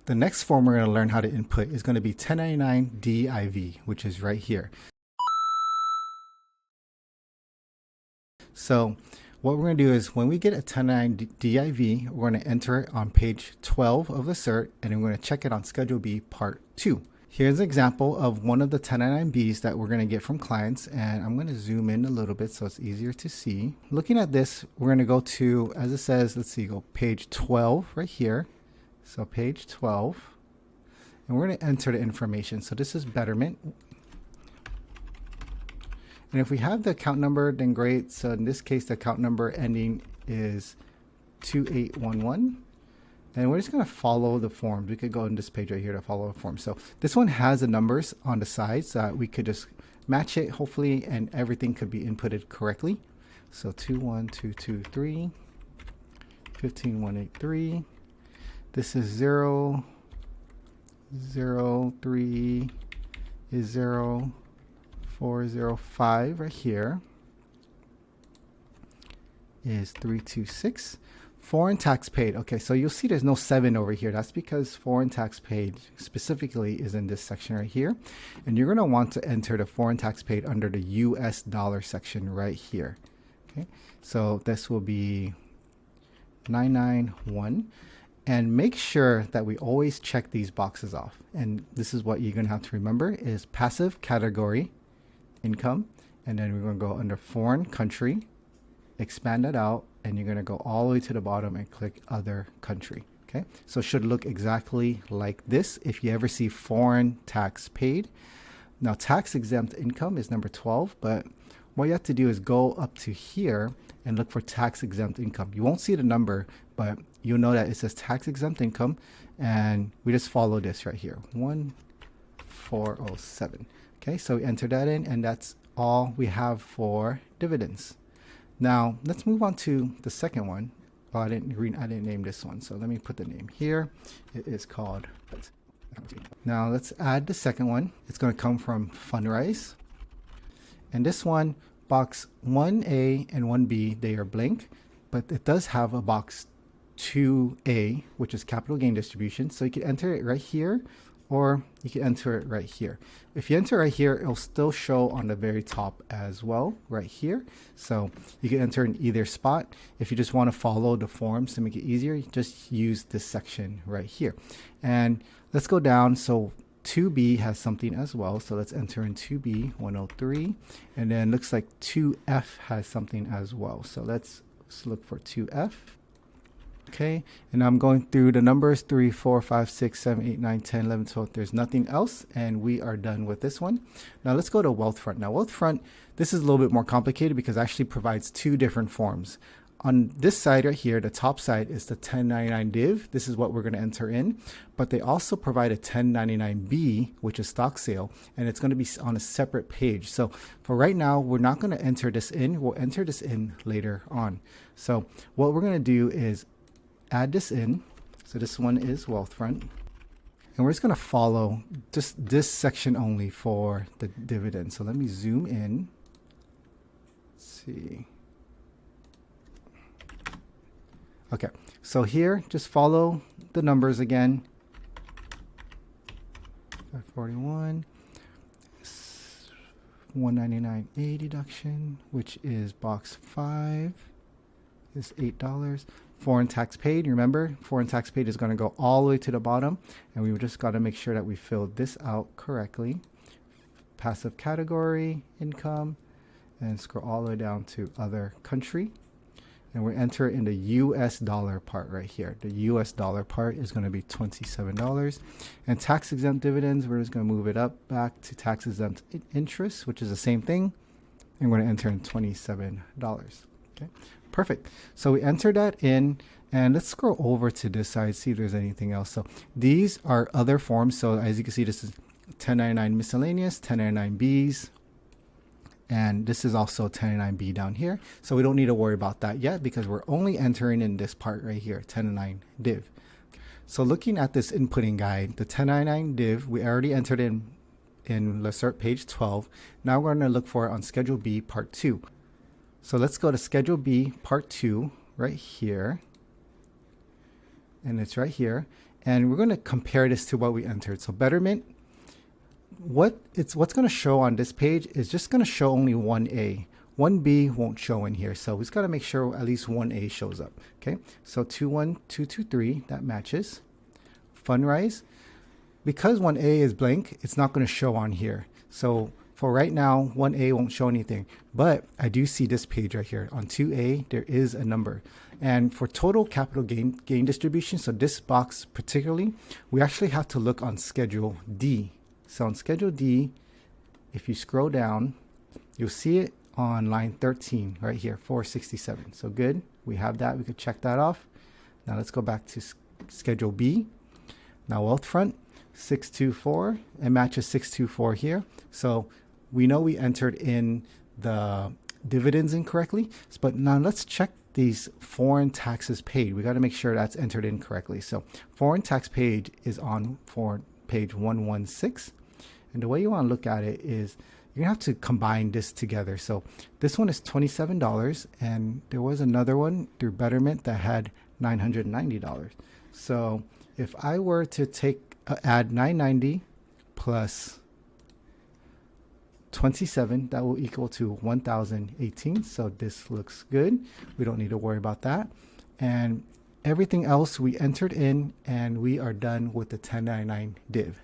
The next form we're going to learn how to input is going to be 1099 DIV, which is right here. So what we're going to do is when we get a 1099 DIV, we're going to enter it on page 12 of the cert, and then we're going to check it on Schedule B Part 2. Here's an example of one of the 1099Bs that we're going to get from clients, and I'm going to zoom in a little bit so it's easier to see. Looking at this, we're going to go to, as it says, let's see, go page 12 right here. So page 12, and we're going to enter the information. So this is Betterment. And if we have the account number, then great. So in this case, the account number ending is 2811. And we're just going to follow the forms. We could go on this page right here to follow the form. So this one has the numbers on the sides so that we could just match it, hopefully, and everything could be inputted correctly. So 21223, 15183. This is 0, 0, 3 is 0, 405 right here is 326. Foreign tax paid. Okay, so you'll see there's no 7 over here. That's because foreign tax paid specifically is in this section right here. And you're going to want to enter the foreign tax paid under the US dollar section right here. Okay, so this will be 991. And make sure that we always check these boxes off. And this is what you're going to have to remember is passive category income. And then we're going to go under foreign country, expand that out, and you're going to go all the way to the bottom and click other country. Okay, so it should look exactly like this if you ever see foreign tax paid. Now tax exempt income is number 12, but what you have to do is go up to here and look for tax exempt income. You won't see the number, but you'll know that it says tax exempt income, and we just follow this right here, 1407. Okay, so we enter that in, and that's all we have for dividends. Now let's move on to the second one. Oh, I didn't name this one, so let me put the name here. It is called. Now let's add the second one. It's going to come from Fundrise, and this one, box 1A and 1B, they are blank, but it does have a box 2A, which is capital gain distribution. So you can enter it right here, or you can enter it right here. If you enter right here, it'll still show on the very top as well, right here. So you can enter in either spot. If you just want to follow the forms to make it easier, just use this section right here. And let's go down. So 2B has something as well. So let's enter in 2B, 103. And then looks like 2F has something as well. So let's look for 2F. Okay, and I'm going through the numbers 3, 4, 5, 6, 7, 8, 9, 10, 11, 12. There's nothing else, and we are done with this one. Now let's go to Wealthfront. Now Wealthfront, this is a little bit more complicated because it actually provides two different forms. On this side right here, the top side is the 1099 DIV. This is what we're going to enter in, but they also provide a 1099B, which is stock sale, and it's going to be on a separate page. So for right now, we're not going to enter this in. We'll enter this in later on. So what we're going to do is add this in. So this one is Wealthfront, and we're just going to follow just this section only for the dividend. So let me zoom in. Let's see. Okay, so here just follow the numbers again. 541, 199A deduction, which is box 5 is $8. Foreign tax paid, remember, foreign tax paid is going to go all the way to the bottom, and we just got to make sure that we fill this out correctly. Passive category income, and scroll all the way down to other country, and we enter in the US dollar part right here. The US dollar part is going to be $27, and tax exempt dividends, we're just going to move it up back to tax exempt interest, which is the same thing, and we're going to enter in $27. Okay, perfect. So we enter that in, and let's scroll over to this side, see if there's anything else. So these are other forms. So as you can see, this is 1099 miscellaneous, 1099Bs, and this is also 1099B down here. So we don't need to worry about that yet because we're only entering in this part right here, 1099 DIV. So looking at this inputting guide, the 1099 DIV, we already entered in Lacerte page 12. Now we're going to look for it on Schedule B Part 2. So let's go to Schedule B Part 2 right here. And it's right here. and we're going to compare this to what we entered. So betterment, what's going to show on this page is just going to show only 1A. 1B won't show in here, so we've got to make sure at least 1A shows up. Okay, so 21223, that matches. Fundrise, because 1A is blank, it's not going to show on here. So for right now, 1A won't show anything, but I do see this page right here. On 2A, there is a number. And for total capital gain distribution, so this box particularly, we actually have to look on Schedule D. So on Schedule D, if you scroll down, you'll see it on line 13 right here, 467. So good, we have that, we could check that off. Now let's go back to Schedule B. Now Wealthfront, 624, it matches 624 here. So we know we entered in the dividends incorrectly, but now let's check these foreign taxes paid. We got to make sure that's entered in correctly. So foreign tax paid is on page 116. And the way you want to look at it is you're gonna have to combine this together. So this one is $27, and there was another one through Betterment that had $990. So if I were to add 990 plus 27, that will equal to 1018. So this looks good. We don't need to worry about that. And everything else we entered in, and we are done with the 1099 div.